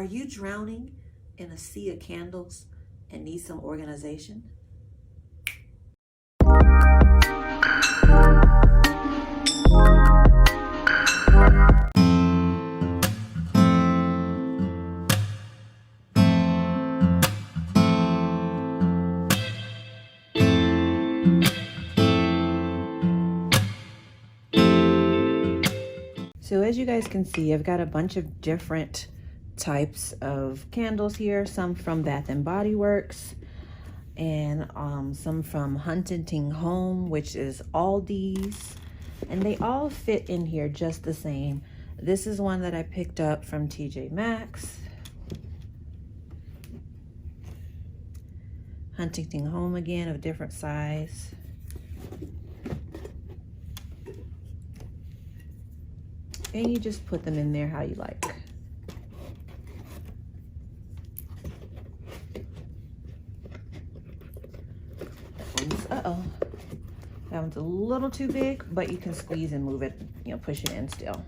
you drowning in a sea of candles and need some organization? So as you guys can see, I've got a bunch of different types of candles here, some from Bath and Body Works, and some from Huntington Home, which is Aldi's, and they all fit in here just the same. This is one that I picked up from TJ Maxx. Huntington Home again, of different size. And you just put them in there how you like. Uh-oh. That one's a little too big, but you can squeeze and move it, you know, push it in still.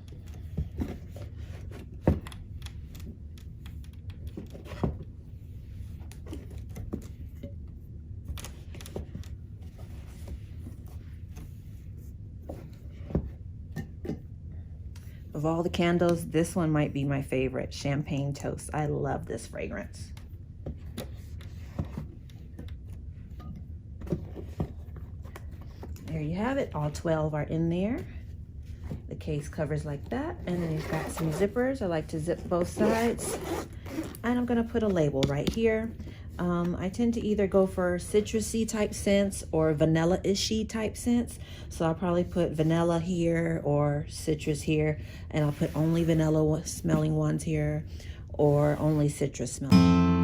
Of all the candles, this one might be my favorite, Champagne Toast. I love this fragrance. There you have it. All 12 are in there. The case covers like that, and then you've got some zippers. I like to zip both sides. And I'm gonna put a label right here. I tend to either go for citrusy type scents or vanilla-ishy type scents. So I'll probably put vanilla here or citrus here, and I'll put only vanilla smelling ones here or only citrus smelling.